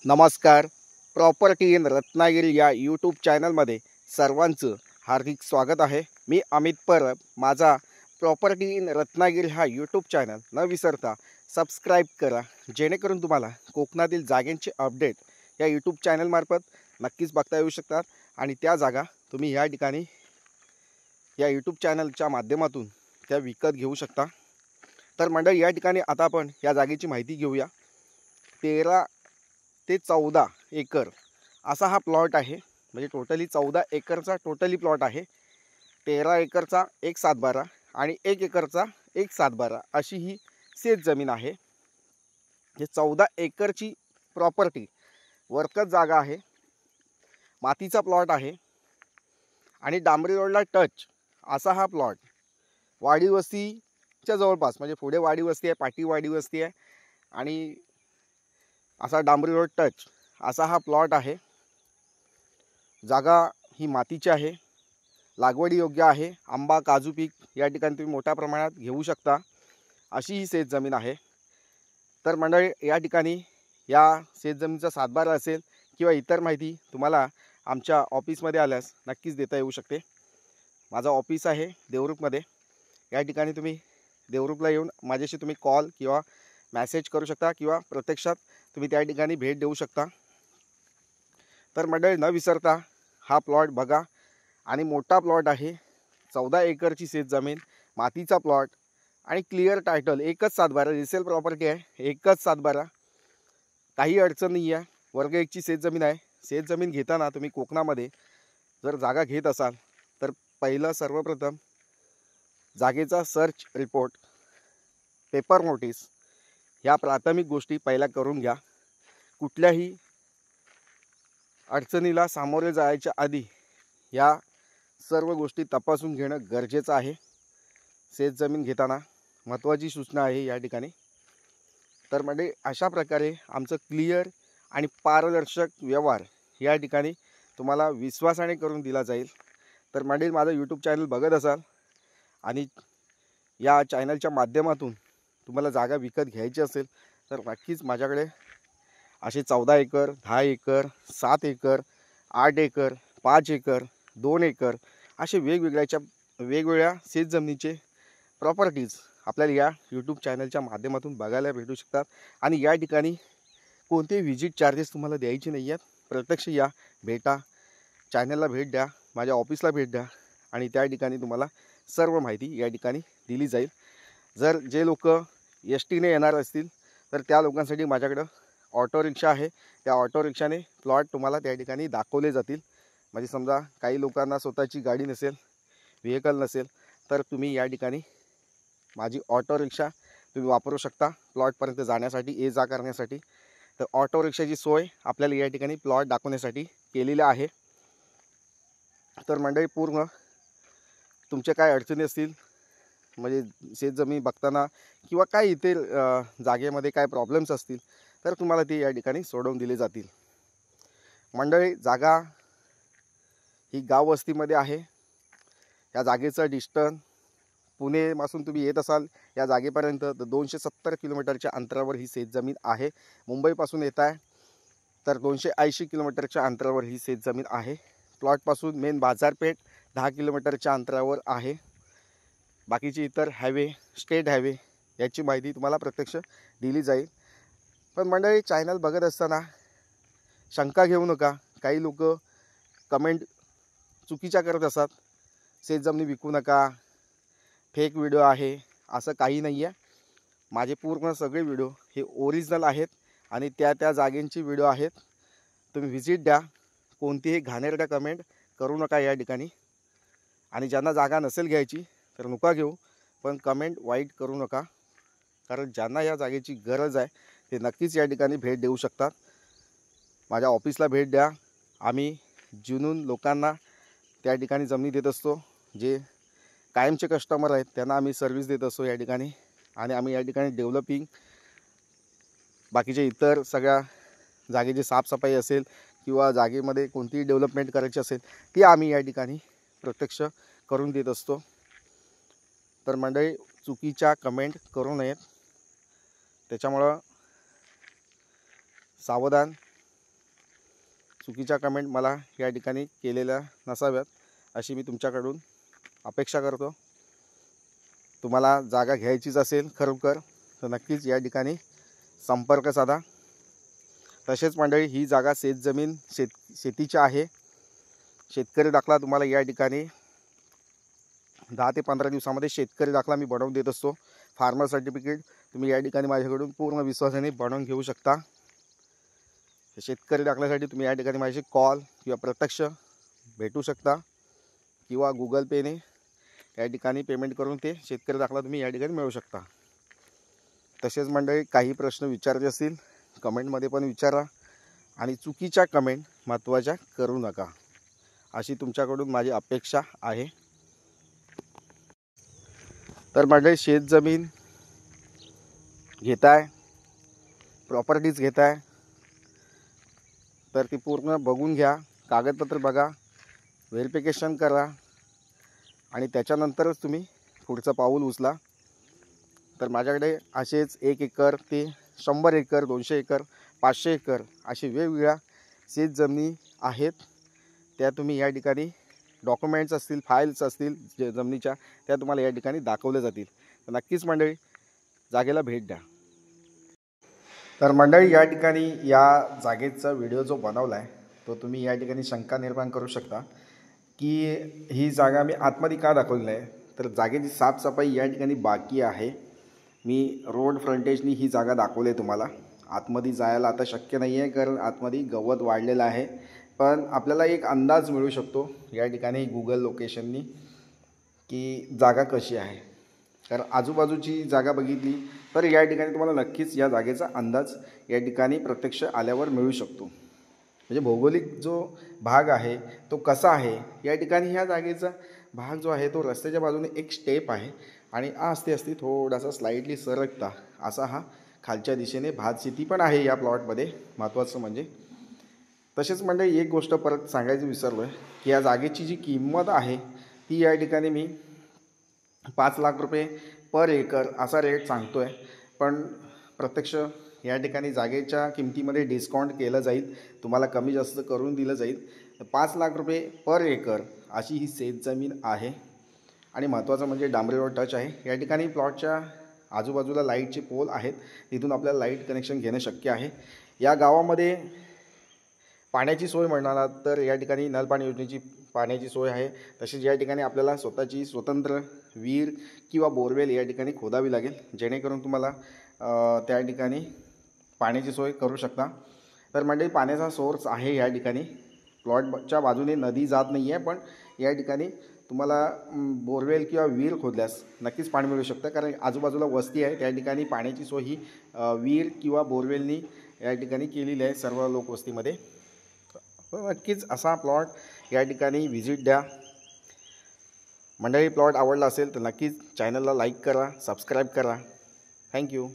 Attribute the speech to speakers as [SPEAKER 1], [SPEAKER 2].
[SPEAKER 1] नमस्कार. Property in Ratnagiri या YouTube चॅनलमध्ये सर्वांचं हार्दिक स्वागत आहे. मी अमित परब. माझा प्रॉपर्टी इन रत्नागिरी हा यूट्यूब चॅनल न विसरता सबस्क्राईब करा, जेणेकरून तुम्हाला कोकणातील जागांचे अपडेट या यूट्यूब चॅनलमार्फत नक्कीच बघता येऊ शकतात आणि त्या जागा तुम्ही या ठिकाणी या यूट्यूब चॅनलच्या माध्यमातून त्या विकत घेऊ शकता. तर मंडळी, या ठिकाणी आता आपण या जागेची माहिती घेऊया. 13 ते 14 एकर असा हा प्लॉट आहे. म्हणजे टोटली 14 एकरचा टोटली प्लॉट आहे. 13 एकरचा 1/7/12 आणि 1 एकरचा 1/7/12 अशी ही शेत जमीन आहे. हे 14 एकरची प्रॉपर्टी वर्कच जागा आहे. मातीचा प्लॉट आहे आणि डांबरी रोडला टच असा हा प्लॉट. वाडी वस्तीच्या जवळपास, म्हणजे पुढे वाडी वस्ती आहे, पाठी वाडी वस्ती आहे आणि असा डांबरी रोड टच असा हा प्लॉट आहे. जागा ही मातीची आहे, लागवडी योग्य आहे. आंबा काजू पीक या ठिकाणी तुम्ही मोठ्या प्रमाणात घेऊ शकता अशी ही शेत जमीन आहे. तर मंडळी, या ठिकाणी या शेत जमीनचा सातबारा असेल किंवा इतर माहिती तुम्हाला आमच्या ऑफिसमध्ये आल्यास नक्कीच देता येऊ शकते. माझा ऑफिस आहे देवरुखमध्ये. या ठिकाणी तुम्ही देवरुखला येऊन माझ्याशी तुम्ही कॉल किंवा मॅसेज करू शकता किंवा प्रत्यक्षात तुम्ही त्या ठिकाणी भेट देऊ शकता. तर मंडळी, न विसरता हा प्लॉट बघा. आणि मोठा प्लॉट आहे. 14 एकरची शेत जमीन, मातीचा प्लॉट आणि क्लिअर टायटल. 1/7/12 रिसेल प्रॉपर्टी आहे. 1/7/12 काही अडचण नाही आहे. वर्ग 1ची शेत जमीन आहे. शेत जमीन घेताना तुम्ही कोकणामध्ये जर जागा घेत असाल तर पहिलं सर्वप्रथम जागेचा सर्च रिपोर्ट, पेपर नोटीस ह्या प्राथमिक गोष्टी पहिल्या करून घ्या. कुठल्याही अडचणीला सामोरे जायच्या आधी या सर्व गोष्टी तपासून घेणं गरजेचं आहे. शेत जमीन घेताना महत्त्वाची सूचना आहे या ठिकाणी. तर म्हणजे अशा प्रकारे आमचं क्लिअर आणि पारदर्शक व्यवहार या ठिकाणी तुम्हाला विश्वासाने करून दिला जाईल. तर म्हणजे माझं यूट्यूब चॅनल बघत असाल आणि या चॅनलच्या माध्यमातून तुम्हाला जागा विकत घ्यायची असेल तर नक्कीच माझ्याकडे असे 14 acre, 10 acre, 7 acre, 8 acre, 5 acre, 2 acre असे वेगवेगळ्या शेत जमिनीचे प्रॉपर्टीज आपल्याला या यूट्यूब चॅनलच्या माध्यमातून बघायला भेटू शकतात. आणि या ठिकाणी कोणतेही व्हिजिट चार्जेस तुम्हाला द्यायचे नाही आहेत. प्रत्यक्ष या, भेटा, चॅनलला भेट द्या, माझ्या ऑफिसला भेट द्या आणि त्या ठिकाणी तुम्हाला सर्व माहिती या ठिकाणी दिली जाईल. जर जे लोक एसटीने येणार असतील तर त्या लोकांसाठी माझ्याकडं ऑटो रिक्षा आहे. त्या ऑटो रिक्षाने प्लॉट तुम्हाला त्या ठिकाणी दाखवले जातील. म्हणजे समजा काही लोकांना स्वतःची गाडी नसेल, व्हेकल नसेल, तर तुम्ही या ठिकाणी माझी ऑटो रिक्षा तुम्ही वापरू शकता प्लॉटपर्यंत जाण्यासाठी, ये जा करण्यासाठी. तर ऑटो रिक्षाची सोय आपल्याला या ठिकाणी प्लॉट दाखवण्यासाठी केलेली आहे. तर मंडळी, पूर्ण तुमचे काय अडचणी असतील, म्हणजे शेतजमीन बघताना किंवा काही इतर जागेमध्ये काय प्रॉब्लेम्स असतील तर तुम्हाला ते या ठिकाणी सोडवून दिले जातील. मंडळी, जागा ही गाव वस्तीमध्ये आहे. या जागेचं डिस्टन्स पुणेपासून तुम्ही येत असाल या जागेपर्यंत तर 270 किलोमीटरच्या अंतरावर ही शेतजमीन आहे. मुंबईपासून येत आहे तर 280 किलोमीटरच्या अंतरावर ही शेतजमीन आहे. प्लॉटपासून मेन बाजारपेठ 10 किलोमीटरच्या अंतरावर आहे. बाकीची इतर हायवे, स्टेट हायवे याची माहिती तुम्हाला प्रत्यक्ष दिली जाईल. पण मंडळी, चॅनल बघत असताना शंका घेऊ नका. काही लोक कमेंट चुकीच्या करत असतात. शेतजमिनी विकू नका, फेक व्हिडिओ आहे, असं काही नाही आहे. माझे पूर्ण सगळे व्हिडिओ हे ओरिजिनल आहेत आणि त्या जागेंची व्हिडिओ आहेत. तुम्ही व्हिजिट द्या. कोणतीही घाणेरड्या कमेंट करू नका या ठिकाणी. आणि ज्यांना जागा नसेल घ्यायची तर नका घेऊ, पण कमेंट वाईट करू नका. कारण ज्यांना या जागेची गरज आहे ते नक्कीच या ठिकाणी भेट देऊ शकतात. माझ्या ऑफिसला भेट द्या. आम्ही जुनून लोकांना त्या ठिकाणी जमिनी देत असतो. जे कायमचे कस्टमर आहेत त्यांना आम्ही सर्व्हिस देत असतो या ठिकाणी. आणि आम्ही या ठिकाणी डेव्हलपिंग, बाकीचे इतर सगळ्या जागेची साफसफाई असेल किंवा जागेमध्ये कोणतीही डेव्हलपमेंट करायची असेल ती आम्ही या ठिकाणी प्रत्यक्ष करून देत असतो. तर मंडळी, चुकीच्या कमेंट करू नयेत. त्याच्यामुळं सावधान चुकीच्या कमेंट मला या ठिकाणी केलेल्या नसाव्यात अशी मी तुमच्याकडून अपेक्षा करतो। तुम्हाला जागा घ्यायचीच असेल खरोखर तर नक्कीच या ठिकाणी संपर्क साधा। तसेच मंडळी ही जागा शेतजमीन शेतीची आहे। शेतकरी दाखला तुम्हाला या ठिकाणी 10 ते 15 दिवसामध्ये शेतकरी दाखला मी बनवून देत असतो। फार्मर सर्टिफिकेट तुम्ही या ठिकाणी माझ्याकडून पूर्ण विश्वासाने बनवून घेऊ शकता। शेतकरी दाखल्यासाठी तुम्ही या ठिकाणी माझ्याशी कॉल किंवा प्रत्यक्ष भेटू शकता किंवा गूगल पेने या ठिकाणी पेमेंट करून ते शेतकरी दाखला तुम्ही या ठिकाणी मिळवू शकता। तसेच मंडळी काही प्रश्न विचारायचे असतील कमेंटमध्ये पण विचारा आणि चुकीच्या कमेंट महत्त्वाच्या करू नका अशी तुमच्याकडून माझी अपेक्षा आहे। तर मंडळी शेतजमीन घेताय, प्रॉपर्टीज घेताय तर ती पूर्ण बघून घ्या, कागदपत्र बघा, व्हेरिफिकेशन करा आणि त्याच्यानंतरच तुम्ही पुढचं पाऊल उचला। तर माझ्याकडे असेच 1 एकर ते 100 एकर 200 एकर 500 एकर अशी वेगवेगळ्या शेतजमिनी आहेत। त्या तुम्ही या ठिकाणी डॉक्युमेंट्स असतील, फाईल्स असतील जे जमिनीच्या त्या तुम्हाला या ठिकाणी दाखवल्या जातील। तर नक्कीच मंडळी जागेला भेट द्या। तर मंडळी या ठिकाणी या जागेचा व्हिडिओ जो बनवला आहे तो तुम्ही या ठिकाणी शंका निर्माण करू शकता की ही जागा मी आतमध्ये का दाखवली नाही। तर जागेची साफसफाई या ठिकाणी बाकी आहे। मी रोड फ्रंटेजनी ही जागा दाखवली आहे तुम्हाला। आतमध्ये जायला आता शक्य नाही आहे कारण आतमध्ये गवत वाढलेलं आहे, पण आपल्याला एक अंदाज मिळू शकतो या ठिकाणी गूगल लोकेशननी की जागा कशी आहे। कारण आजूबाजूची जागा बघितली तर या ठिकाणी तुम्हाला नक्कीच या जागेचा अंदाज या ठिकाणी प्रत्यक्ष आल्यावर मिळू शकतो। म्हणजे भौगोलिक जो भाग आहे तो कसा आहे या ठिकाणी ह्या जागेचा भाग जो आहे तो रस्त्याच्या बाजूने एक स्टेप आहे आणि असते थोडासा स्लाइडली सरकता असा हा खालच्या दिशेने भात शेती पण आहे या प्लॉटमध्ये महत्त्वाचं म्हणजे। तसेच म्हणजे एक गोष्ट परत सांगायचं विसरलो आहे की या जागेची जी किंमत आहे ती या ठिकाणी मी 5 लाख रुपये पर एकर असा रेट सांगतो आहे, पण प्रत्यक्ष या ठिकाणी जागेच्या किमतीमध्ये डिस्काउंट केलं जाईल, तुम्हाला कमी जास्त करून दिलं जाईल। 5 लाख रुपये पर एकर अशी ही शेतजमीन आहे आणि महत्त्वाचं म्हणजे डांबरी रोड टच आहे। या ठिकाणी प्लॉटच्या आजूबाजूला लाईटचे पोल आहेत, तिथून आपल्याला लाईट कनेक्शन घेणं शक्य आहे। या गावामध्ये पाण्याची सोय म्हणाला तर या ठिकाणी नल पाणी योजनेची पाण्याची सोय आहे। तसेच या ठिकाणी आपल्याला स्वतःची स्वतंत्र विहीर किंवा बोरवेल या ठिकाणी खोदावी लागेल जेणेकरून तुम्हाला त्या ठिकाणी पाण्याची सोय करू शकता। तर म्हणजे पाण्याचा सोर्स आहे या ठिकाणी। प्लॉटच्या बाजूने नदी जात नाही आहे, पण या ठिकाणी तुम्हाला बोरवेल किंवा विहीर खोदल्यास नक्कीच पाणी मिळू शकतं कारण आजूबाजूला वस्ती आहे। त्या ठिकाणी पाण्याची सोय ही विहीर किंवा बोरवेलनी या ठिकाणी केलेली आहे सर्व लोकवस्तीमध्ये। नक्कीच असा प्लॉट या ठिकाणी व्हिजिट द्या। मंडळी प्लॉट आवडला असेल तर नक्कीच चॅनलला लाईक करा, सबस्क्राईब करा। थँक्यू।